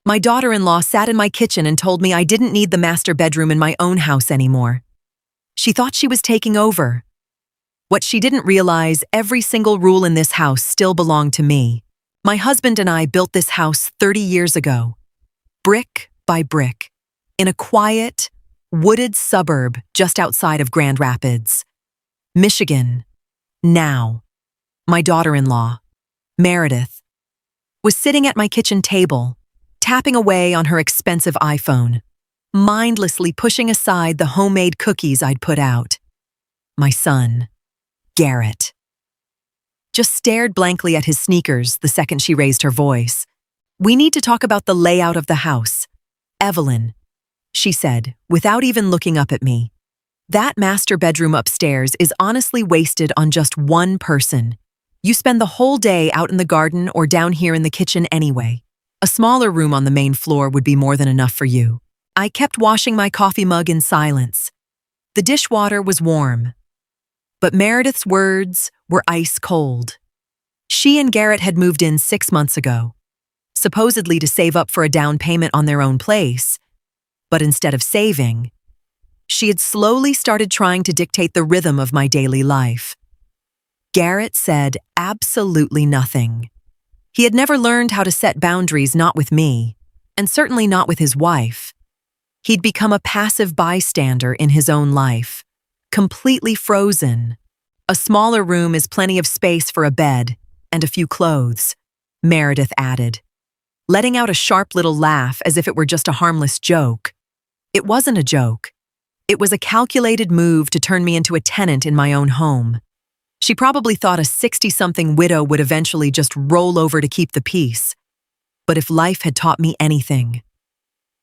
My daughter-in-law sat in my kitchen and told me I didn't need the master bedroom in my own house anymore. She thought she was taking over. What she didn't realize, every single rule in this house still belonged to me. My husband and I built this house 30 years ago, brick by brick, in a quiet, wooded suburb just outside of Grand Rapids, Michigan. Now, my daughter-in-law, Meredith, was sitting at my kitchen table, tapping away on her expensive iPhone, mindlessly pushing aside the homemade cookies I'd put out. My son, Garrett, just stared blankly at his sneakers the second she raised her voice. "We need to talk about the layout of the house, Evelyn," she said, without even looking up at me. "That master bedroom upstairs is honestly wasted on just one person. You spend the whole day out in the garden or down here in the kitchen anyway. A smaller room on the main floor would be more than enough for you." I kept washing my coffee mug in silence. The dishwater was warm, but Meredith's words were ice cold. She and Garrett had moved in 6 months ago, supposedly to save up for a down payment on their own place, but instead of saving, she had slowly started trying to dictate the rhythm of my daily life. Garrett said absolutely nothing. He had never learned how to set boundaries, not with me, and certainly not with his wife. He'd become a passive bystander in his own life, completely frozen. "A smaller room is plenty of space for a bed and a few clothes," Meredith added, letting out a sharp little laugh as if it were just a harmless joke. It wasn't a joke. It was a calculated move to turn me into a tenant in my own home. She probably thought a 60-something widow would eventually just roll over to keep the peace. But if life had taught me anything,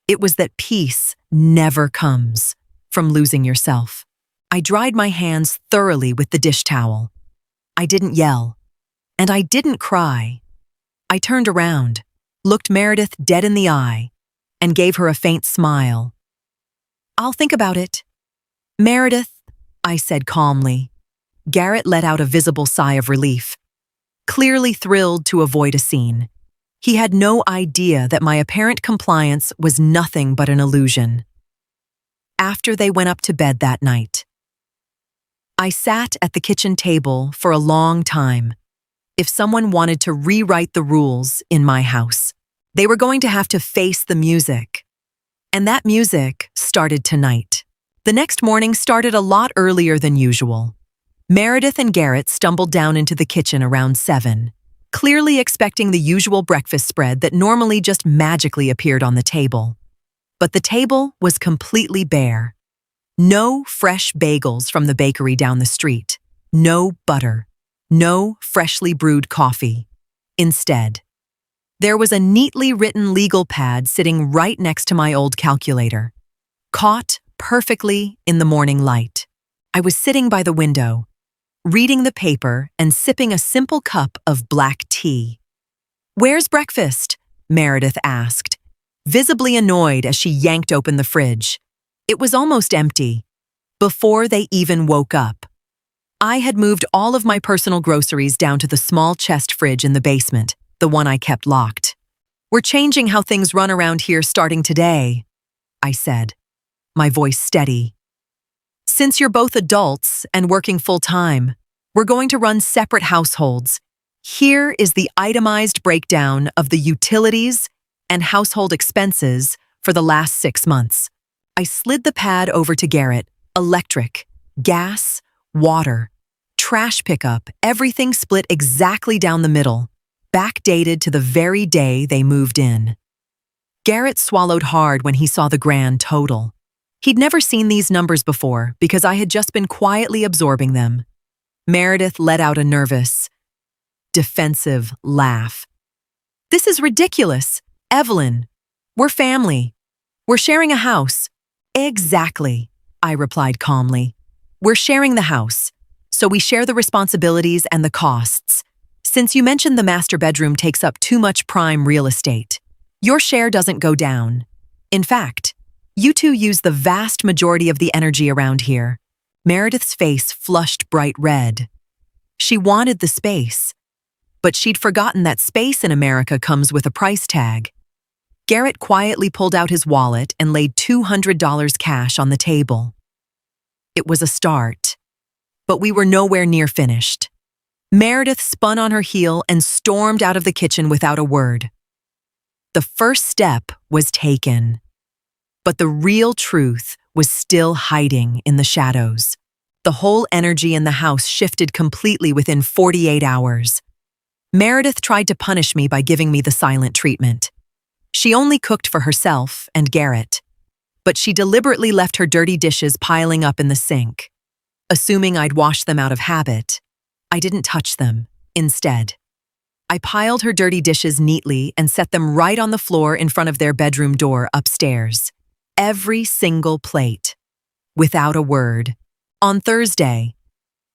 it was that peace never comes from losing yourself. I dried my hands thoroughly with the dish towel. I didn't yell, and I didn't cry. I turned around, looked Meredith dead in the eye, and gave her a faint smile. "I'll think about it." "Meredith," I said calmly. Garrett let out a visible sigh of relief, clearly thrilled to avoid a scene. He had no idea that my apparent compliance was nothing but an illusion. After they went up to bed that night, I sat at the kitchen table for a long time. If someone wanted to rewrite the rules in my house, they were going to have to face the music. And that music started tonight. The next morning started a lot earlier than usual. Meredith and Garrett stumbled down into the kitchen around 7, clearly expecting the usual breakfast spread that normally just magically appeared on the table. But the table was completely bare. No fresh bagels from the bakery down the street. No butter. No freshly brewed coffee. Instead, there was a neatly written legal pad sitting right next to my old calculator, caught perfectly in the morning light. I was sitting by the window, reading the paper and sipping a simple cup of black tea. "Where's breakfast?" Meredith asked, visibly annoyed as she yanked open the fridge. It was almost empty, before they even woke up. I had moved all of my personal groceries down to the small chest fridge in the basement, the one I kept locked. "We're changing how things run around here starting today," I said, my voice steady. "Since you're both adults and working full-time, we're going to run separate households. Here is the itemized breakdown of the utilities and household expenses for the last 6 months." I slid the pad over to Garrett. Electric, gas, water, trash pickup, everything split exactly down the middle, backdated to the very day they moved in. Garrett swallowed hard when he saw the grand total. He'd never seen these numbers before because I had just been quietly absorbing them. Meredith let out a nervous, defensive laugh. "This is ridiculous. Evelyn, we're family. We're sharing a house." "Exactly," I replied calmly. "We're sharing the house, so we share the responsibilities and the costs. Since you mentioned the master bedroom takes up too much prime real estate, your share doesn't go down. In fact, you two use the vast majority of the energy around here." Meredith's face flushed bright red. She wanted the space, but she'd forgotten that space in America comes with a price tag. Garrett quietly pulled out his wallet and laid $200 cash on the table. It was a start, but we were nowhere near finished. Meredith spun on her heel and stormed out of the kitchen without a word. The first step was taken, but the real truth was still hiding in the shadows. The whole energy in the house shifted completely within 48 hours. Meredith tried to punish me by giving me the silent treatment. She only cooked for herself and Garrett, but she deliberately left her dirty dishes piling up in the sink. Assuming I'd wash them out of habit, I didn't touch them. Instead, I piled her dirty dishes neatly and set them right on the floor in front of their bedroom door upstairs. Every single plate, without a word. On Thursday,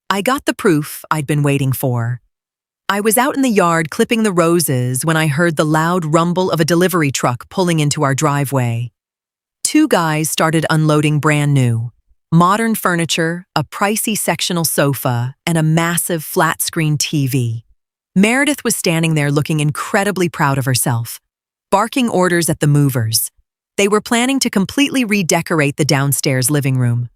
I got the proof I'd been waiting for. I was out in the yard clipping the roses when I heard the loud rumble of a delivery truck pulling into our driveway. Two guys started unloading brand new, modern furniture, a pricey sectional sofa, and a massive flat-screen TV. Meredith was standing there looking incredibly proud of herself, barking orders at the movers. They were planning to completely redecorate the downstairs living room.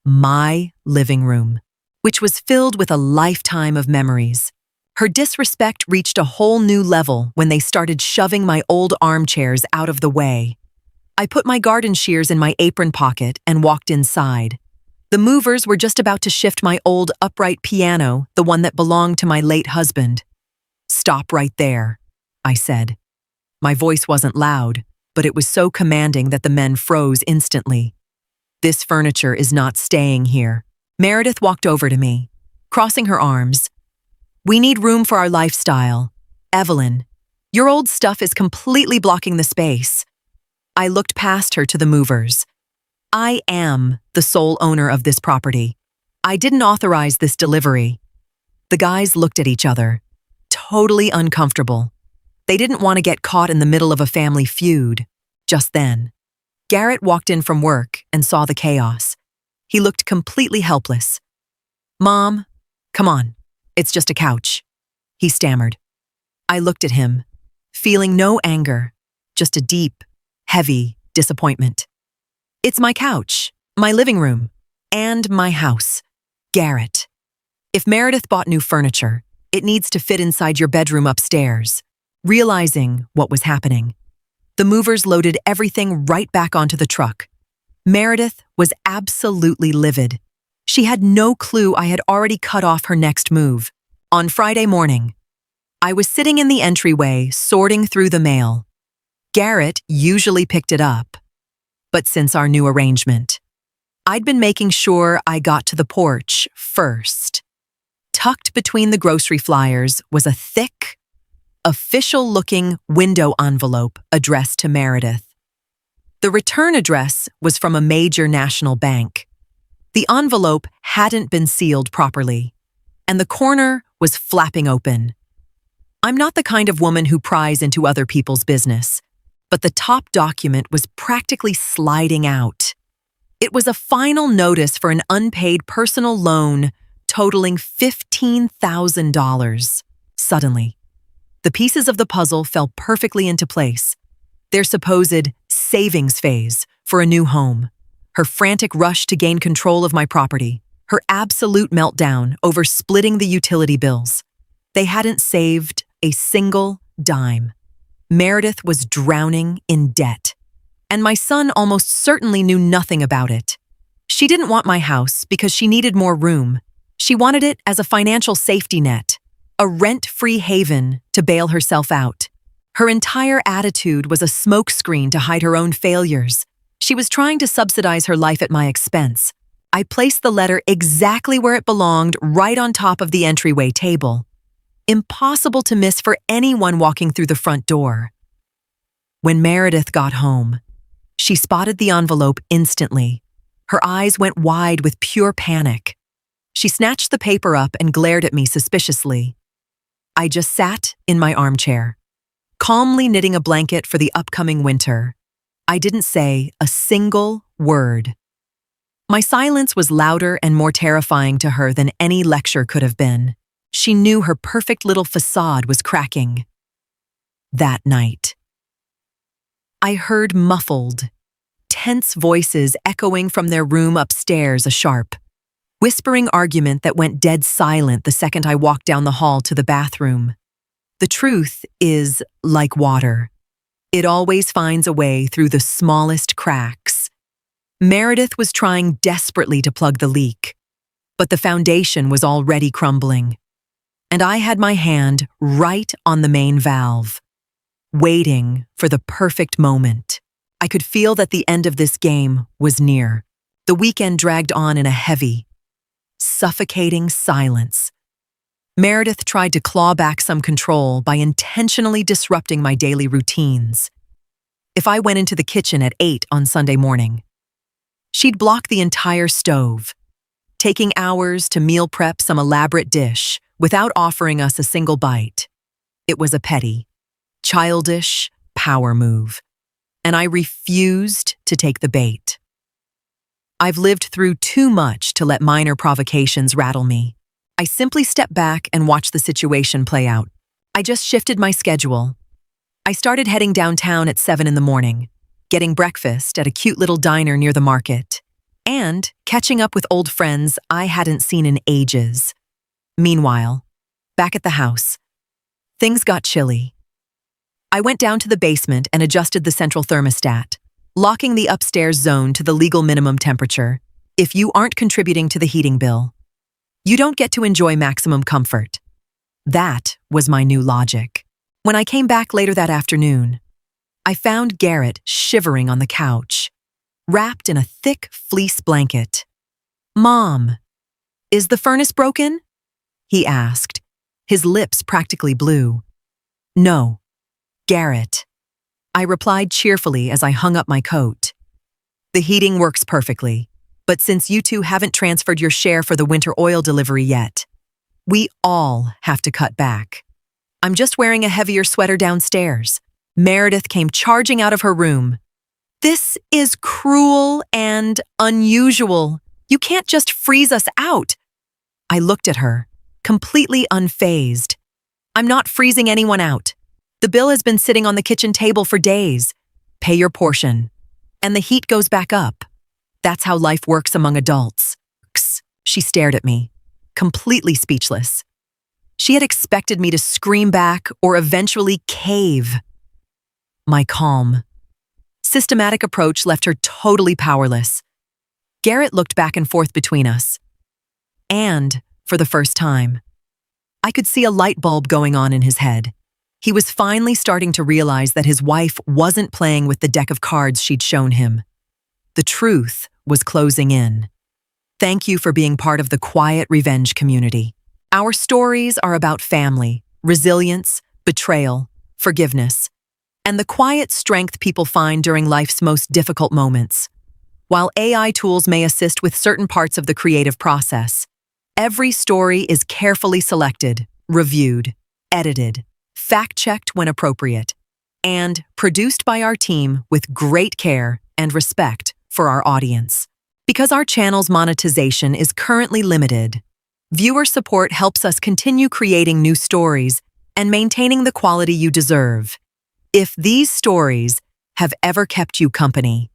My living room, which was filled with a lifetime of memories. Her disrespect reached a whole new level when they started shoving my old armchairs out of the way. I put my garden shears in my apron pocket and walked inside. The movers were just about to shift my old upright piano, the one that belonged to my late husband. "Stop right there," I said. My voice wasn't loud, but it was so commanding that the men froze instantly. "This furniture is not staying here." Meredith walked over to me, crossing her arms. "We need room for our lifestyle. Evelyn, your old stuff is completely blocking the space." I looked past her to the movers. I am the sole owner of this property. I didn't authorize this delivery. The guys looked at each other, totally uncomfortable. They didn't want to get caught in the middle of a family feud. Just then, Garrett walked in from work and saw the chaos. He looked completely helpless. "Mom, come on. It's just a couch," he stammered. I looked at him, feeling no anger, just a deep, heavy disappointment. "It's my couch, my living room, and my house. Garrett, if Meredith bought new furniture, it needs to fit inside your bedroom upstairs." Realizing what was happening, the movers loaded everything right back onto the truck. Meredith was absolutely livid. She had no clue I had already cut off her next move. On Friday morning, I was sitting in the entryway sorting through the mail. Garrett usually picked it up, but since our new arrangement, I'd been making sure I got to the porch first. Tucked between the grocery flyers was a thick, official-looking window envelope addressed to Meredith. The return address was from a major national bank. The envelope hadn't been sealed properly, and the corner was flapping open. I'm not the kind of woman who pries into other people's business, but the top document was practically sliding out. It was a final notice for an unpaid personal loan totaling $15,000. Suddenly, the pieces of the puzzle fell perfectly into place. Their supposed savings phase for a new home, her frantic rush to gain control of my property, her absolute meltdown over splitting the utility bills. They hadn't saved a single dime. Meredith was drowning in debt, and my son almost certainly knew nothing about it. She didn't want my house because she needed more room. She wanted it as a financial safety net, a rent-free haven to bail herself out. Her entire attitude was a smokescreen to hide her own failures. She was trying to subsidize her life at my expense. I placed the letter exactly where it belonged, right on top of the entryway table. Impossible to miss for anyone walking through the front door. When Meredith got home, she spotted the envelope instantly. Her eyes went wide with pure panic. She snatched the paper up and glared at me suspiciously. I just sat in my armchair, calmly knitting a blanket for the upcoming winter. I didn't say a single word. My silence was louder and more terrifying to her than any lecture could have been. She knew her perfect little facade was cracking. That night, I heard muffled, tense voices echoing from their room upstairs, a sharp, whispering argument that went dead silent the second I walked down the hall to the bathroom. The truth is like water. It always finds a way through the smallest cracks. Meredith was trying desperately to plug the leak, but the foundation was already crumbling. And I had my hand right on the main valve, waiting for the perfect moment. I could feel that the end of this game was near. The weekend dragged on in a heavy, suffocating silence. Meredith tried to claw back some control by intentionally disrupting my daily routines. If I went into the kitchen at 8 on Sunday morning, she'd block the entire stove, taking hours to meal prep some elaborate dish without offering us a single bite. It was a petty, childish power move, and I refused to take the bait. I've lived through too much to let minor provocations rattle me. I simply stepped back and watched the situation play out. I just shifted my schedule. I started heading downtown at 7 in the morning, getting breakfast at a cute little diner near the market, and catching up with old friends I hadn't seen in ages. Meanwhile, back at the house, things got chilly. I went down to the basement and adjusted the central thermostat, locking the upstairs zone to the legal minimum temperature. If you aren't contributing to the heating bill, you don't get to enjoy maximum comfort. That was my new logic. When I came back later that afternoon, I found Garrett shivering on the couch, wrapped in a thick fleece blanket. "Mom, is the furnace broken?" he asked, his lips practically blue. "No, Garrett," I replied cheerfully as I hung up my coat. "The heating works perfectly, but since you two haven't transferred your share for the winter oil delivery yet, we all have to cut back. I'm just wearing a heavier sweater downstairs." Meredith came charging out of her room. "This is cruel and unusual. You can't just freeze us out." I looked at her, completely unfazed. "I'm not freezing anyone out. The bill has been sitting on the kitchen table for days. Pay your portion, and the heat goes back up. That's how life works among adults." She stared at me, completely speechless. She had expected me to scream back or eventually cave. My calm, systematic approach left her totally powerless. Garrett looked back and forth between us. And, for the first time, I could see a light bulb going on in his head. He was finally starting to realize that his wife wasn't playing with the deck of cards she'd shown him. The truth was closing in. Thank you for being part of the Quiet Revenge community. Our stories are about family, resilience, betrayal, forgiveness, and the quiet strength people find during life's most difficult moments. While AI tools may assist with certain parts of the creative process, every story is carefully selected, reviewed, edited, fact-checked when appropriate, and produced by our team with great care and respect for our audience. Because our channel's monetization is currently limited, viewer support helps us continue creating new stories and maintaining the quality you deserve. If these stories have ever kept you company,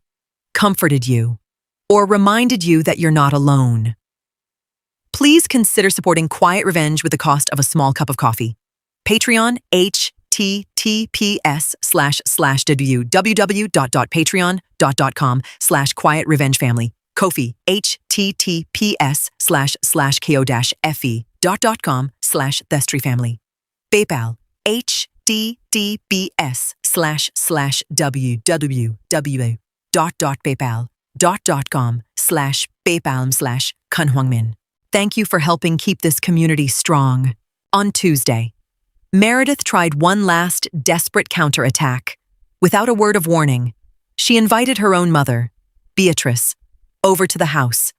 comforted you, or reminded you that you're not alone, please consider supporting Quiet Revenge with the cost of a small cup of coffee. Patreon, https://www.patreon.com/Quiet Revenge Family. Ko-fi, https://ko-fi.com/Thestry Family. PayPal, https://www.paypal.com/paypalm/kunhwangmin. Thank you for helping keep this community strong. On Tuesday, Meredith tried one last desperate counterattack. Without a word of warning, she invited her own mother, Beatrice, over to the house.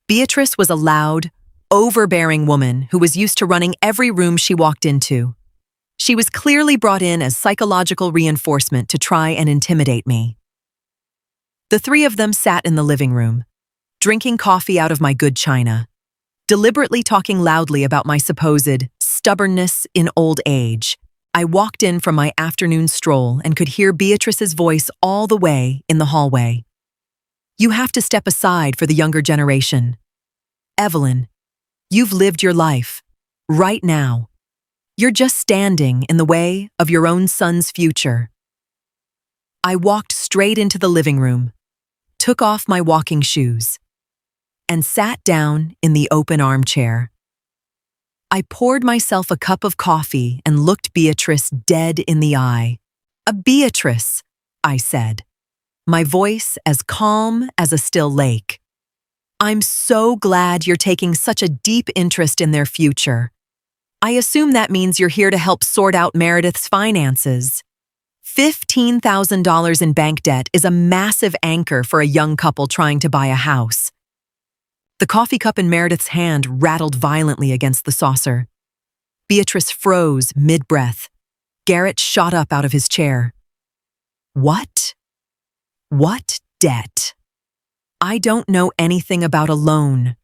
Beatrice was a loud, overbearing woman who was used to running every room she walked into. She was clearly brought in as psychological reinforcement to try and intimidate me. The three of them sat in the living room, drinking coffee out of my good china, deliberately talking loudly about my supposed stubbornness in old age. I walked in from my afternoon stroll and could hear Beatrice's voice all the way in the hallway. You have to step aside for the younger generation. Evelyn, you've lived your life. Right now. You're just standing in the way of your own son's future. I walked straight into the living room, took off my walking shoes, and sat down in the open armchair. I poured myself a cup of coffee and looked Beatrice dead in the eye. Beatrice, I said, my voice as calm as a still lake. I'm so glad you're taking such a deep interest in their future. I assume that means you're here to help sort out Meredith's finances. $15,000 in bank debt is a massive anchor for a young couple trying to buy a house. The coffee cup in Meredith's hand rattled violently against the saucer. Beatrice froze mid-breath. Garrett shot up out of his chair. What? What debt? I don't know anything about a loan.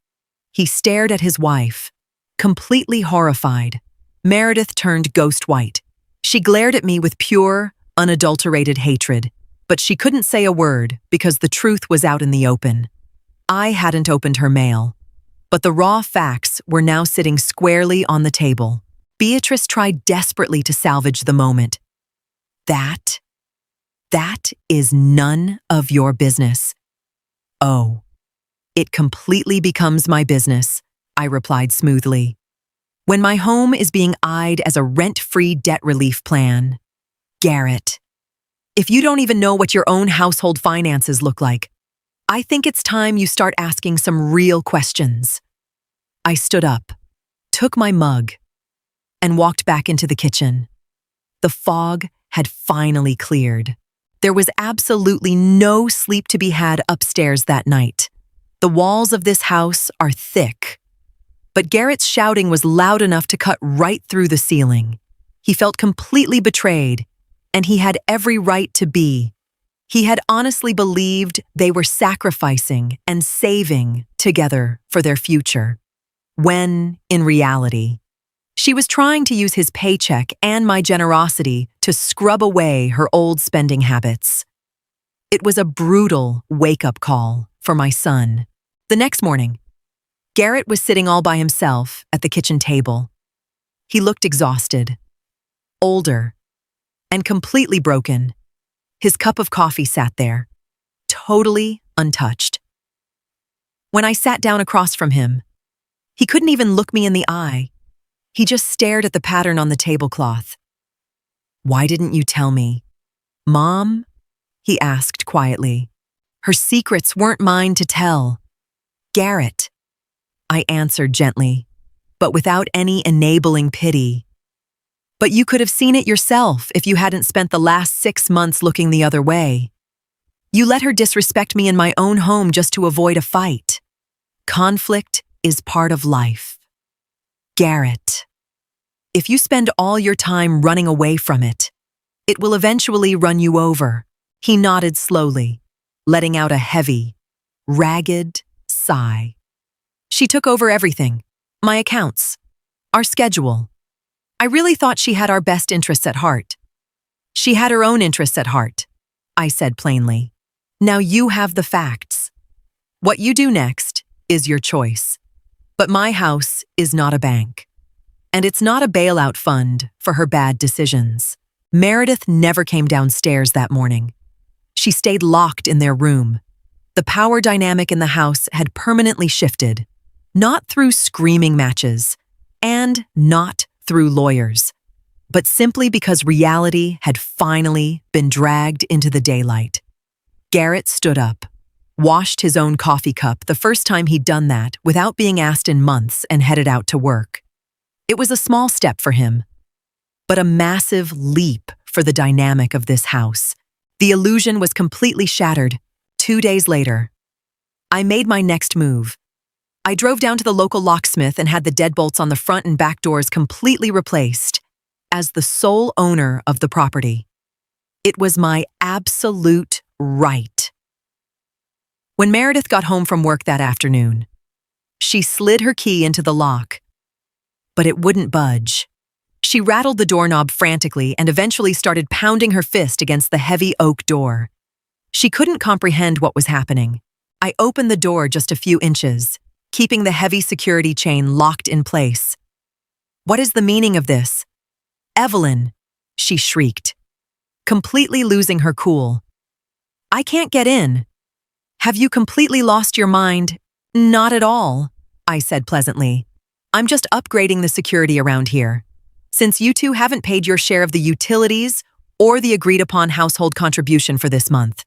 He stared at his wife, completely horrified. Meredith turned ghost white. She glared at me with pure, unadulterated hatred, but she couldn't say a word because the truth was out in the open. I hadn't opened her mail, but the raw facts were now sitting squarely on the table. Beatrice tried desperately to salvage the moment. That is none of your business. Oh, it completely becomes my business, I replied smoothly. When my home is being eyed as a rent-free debt relief plan. Garrett, if you don't even know what your own household finances look like, I think it's time you start asking some real questions. I stood up, took my mug, and walked back into the kitchen. The fog had finally cleared. There was absolutely no sleep to be had upstairs that night. The walls of this house are thick, but Garrett's shouting was loud enough to cut right through the ceiling. He felt completely betrayed, and he had every right to be. He had honestly believed they were sacrificing and saving together for their future, when, in reality, she was trying to use his paycheck and my generosity to scrub away her old spending habits. It was a brutal wake-up call for my son. The next morning, Garrett was sitting all by himself at the kitchen table. He looked exhausted, older, and completely broken. His cup of coffee sat there, totally untouched. When I sat down across from him, he couldn't even look me in the eye. He just stared at the pattern on the tablecloth. Why didn't you tell me? Mom? He asked quietly. Her secrets weren't mine to tell. Garrett, I answered gently, but without any enabling pity. But you could have seen it yourself if you hadn't spent the last 6 months looking the other way. You let her disrespect me in my own home just to avoid a fight. Conflict is part of life. Garrett, if you spend all your time running away from it, it will eventually run you over. He nodded slowly, letting out a heavy, ragged sigh. She took over everything, my accounts, our schedule. I really thought she had our best interests at heart. She had her own interests at heart, I said plainly. Now you have the facts. What you do next is your choice. But my house is not a bank. And it's not a bailout fund for her bad decisions. Meredith never came downstairs that morning. She stayed locked in their room. The power dynamic in the house had permanently shifted, not through screaming matches, and not through lawyers, but simply because reality had finally been dragged into the daylight. Garrett stood up, washed his own coffee cup the first time he'd done that without being asked in months, and headed out to work. It was a small step for him, but a massive leap for the dynamic of this house. The illusion was completely shattered. 2 days later, I made my next move. I drove down to the local locksmith and had the deadbolts on the front and back doors completely replaced. As the sole owner of the property, it was my absolute right. When Meredith got home from work that afternoon, she slid her key into the lock, but it wouldn't budge. She rattled the doorknob frantically and eventually started pounding her fist against the heavy oak door. She couldn't comprehend what was happening. I opened the door just a few inches, keeping the heavy security chain locked in place. "What is the meaning of this?" "Evelyn," she shrieked, completely losing her cool. "I can't get in." "Have you completely lost your mind?" "Not at all," I said pleasantly. "I'm just upgrading the security around here. Since you two haven't paid your share of the utilities or the agreed-upon household contribution for this month,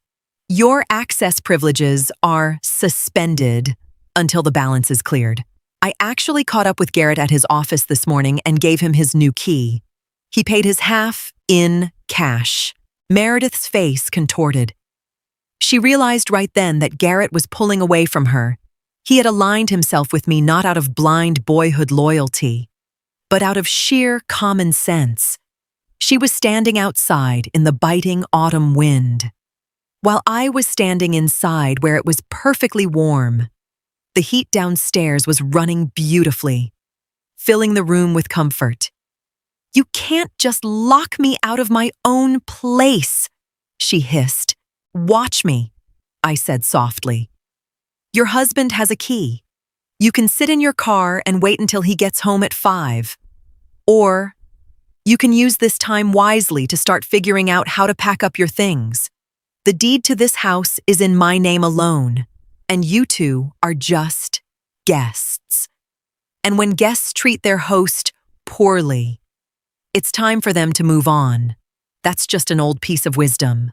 your access privileges are suspended until the balance is cleared." I actually caught up with Garrett at his office this morning and gave him his new key. He paid his half in cash. Meredith's face contorted. She realized right then that Garrett was pulling away from her. He had aligned himself with me not out of blind boyhood loyalty, but out of sheer common sense. She was standing outside in the biting autumn wind, while I was standing inside where it was perfectly warm. The heat downstairs was running beautifully, filling the room with comfort. "You can't just lock me out of my own place," she hissed. "Watch me," I said softly. "Your husband has a key. You can sit in your car and wait until he gets home at 5. Or you can use this time wisely to start figuring out how to pack up your things. The deed to this house is in my name alone, and you two are just guests. And when guests treat their host poorly, it's time for them to move on. That's just an old piece of wisdom."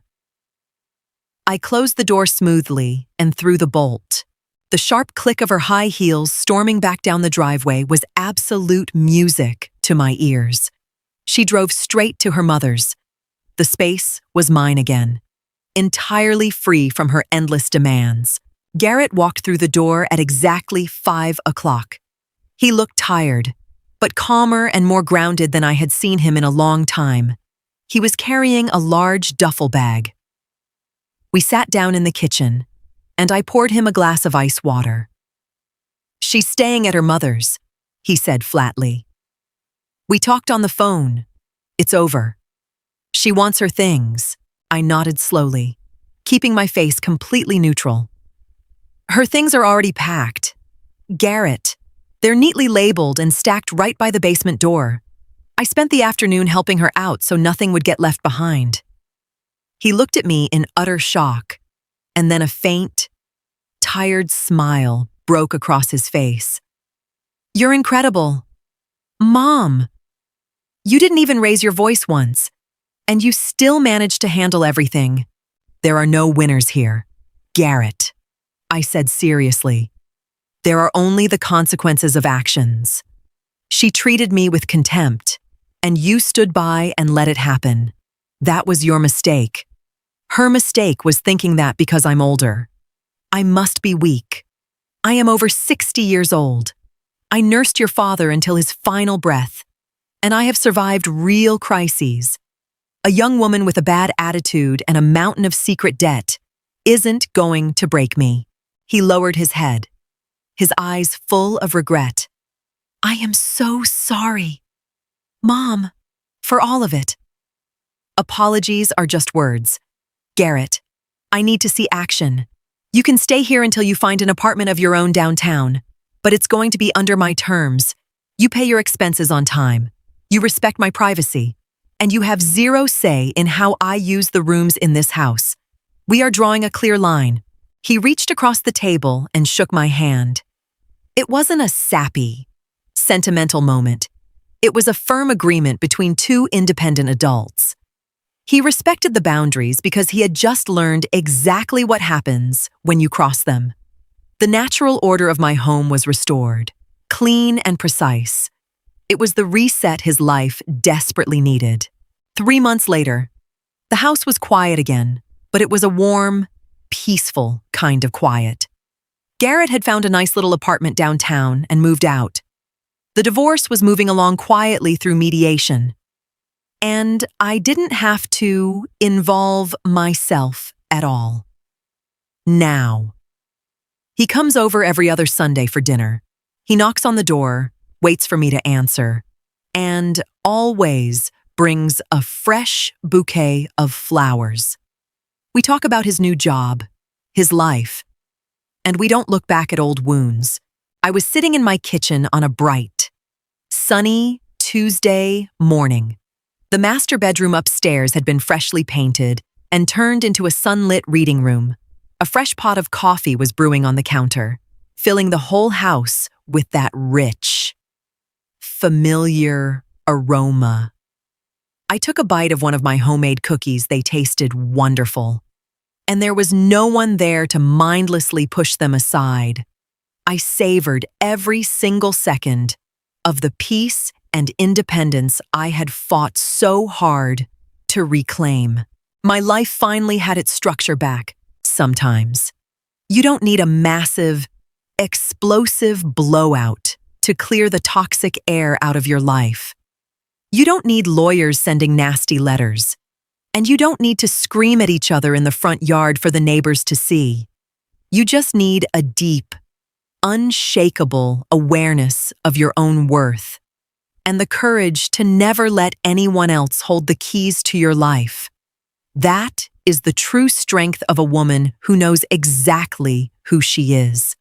I closed the door smoothly and threw the bolt. The sharp click of her high heels storming back down the driveway was absolute music to my ears. She drove straight to her mother's. The space was mine again, entirely free from her endless demands. Garrett walked through the door at exactly 5 o'clock. He looked tired, but calmer and more grounded than I had seen him in a long time. He was carrying a large duffel bag. We sat down in the kitchen, and I poured him a glass of ice water. "She's staying at her mother's," he said flatly. "We talked on the phone. It's over. She wants her things." I nodded slowly, keeping my face completely neutral. "Her things are already packed. Garrett. They're neatly labeled and stacked right by the basement door. I spent the afternoon helping her out so nothing would get left behind." He looked at me in utter shock, and then a faint, tired smile broke across his face. "You're incredible. Mom, you didn't even raise your voice once, and you still managed to handle everything. There are no winners here, Garrett," I said seriously. "There are only the consequences of actions. She treated me with contempt, and you stood by and let it happen. That was your mistake. Her mistake was thinking that because I'm older. I must be weak. I am over 60 years old. I nursed your father until his final breath, and I have survived real crises. A young woman with a bad attitude and a mountain of secret debt isn't going to break me." He lowered his head, his eyes full of regret. "I am so sorry, Mom, for all of it." "Apologies are just words. Garrett, I need to see action. You can stay here until you find an apartment of your own downtown, but it's going to be under my terms. You pay your expenses on time. You respect my privacy, and you have zero say in how I use the rooms in this house. We are drawing a clear line." He reached across the table and shook my hand. It wasn't a sappy, sentimental moment. It was a firm agreement between two independent adults. He respected the boundaries because he had just learned exactly what happens when you cross them. The natural order of my home was restored, clean and precise. It was the reset his life desperately needed. 3 months later, the house was quiet again, but it was a warm, peaceful kind of quiet. Garrett had found a nice little apartment downtown and moved out. The divorce was moving along quietly through mediation, and I didn't have to involve myself at all. Now, he comes over every other Sunday for dinner. He knocks on the door, waits for me to answer, and always brings a fresh bouquet of flowers. We talk about his new job, his life, and we don't look back at old wounds. I was sitting in my kitchen on a bright, sunny Tuesday morning. The master bedroom upstairs had been freshly painted and turned into a sunlit reading room. A fresh pot of coffee was brewing on the counter, filling the whole house with that rich, familiar aroma. I took a bite of one of my homemade cookies. They tasted wonderful, and there was no one there to mindlessly push them aside. I savored every single second of the peace and independence I had fought so hard to reclaim. My life finally had its structure back. Sometimes you don't need a massive, explosive blowout to clear the toxic air out of your life. You don't need lawyers sending nasty letters, and you don't need to scream at each other in the front yard for the neighbors to see. You just need a deep, unshakable awareness of your own worth and the courage to never let anyone else hold the keys to your life. That is the true strength of a woman who knows exactly who she is.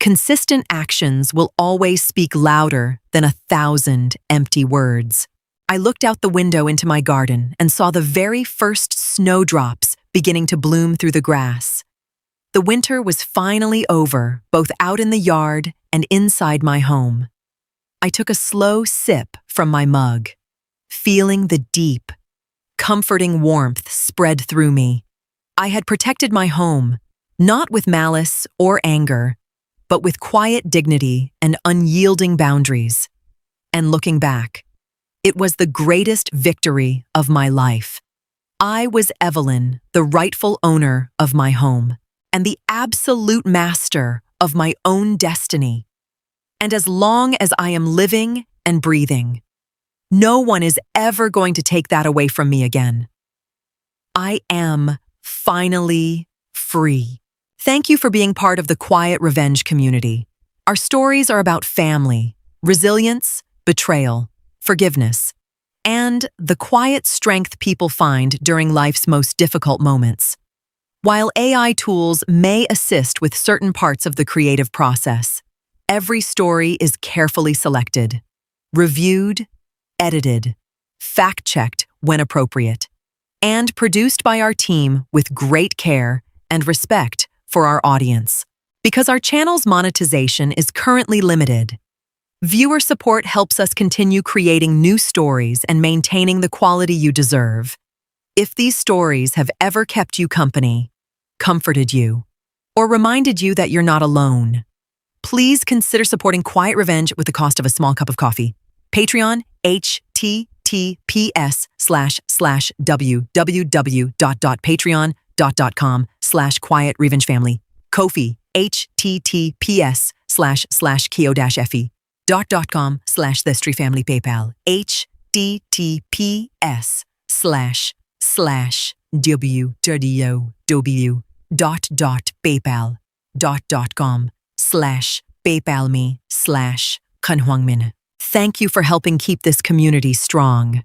Consistent actions will always speak louder than 1,000 empty words. I looked out the window into my garden and saw the very first snowdrops beginning to bloom through the grass. The winter was finally over, both out in the yard and inside my home. I took a slow sip from my mug, feeling the deep, comforting warmth spread through me. I had protected my home, not with malice or anger, but with quiet dignity and unyielding boundaries. And looking back, it was the greatest victory of my life. I was Evelyn, the rightful owner of my home, and the absolute master of my own destiny. And as long as I am living and breathing, no one is ever going to take that away from me again. I am finally free. Thank you for being part of the Quiet Revenge community. Our stories are about family, resilience, betrayal, forgiveness, and the quiet strength people find during life's most difficult moments. While AI tools may assist with certain parts of the creative process, every story is carefully selected, reviewed, edited, fact-checked when appropriate, and produced by our team with great care and respect for our audience. Because our channel's monetization is currently limited, viewer support helps us continue creating new stories and maintaining the quality you deserve. If these stories have ever kept you company, comforted you, or reminded you that you're not alone, please consider supporting Quiet Revenge with the cost of a small cup of coffee. Patreon, https://www.patreon.com/Quiet Revenge Family. Ko-fi, https://ko-fi.com/thestreefamily. PayPal, https://www.paypal.com/paypalme/kanhuangmin. Thank you for helping keep this community strong.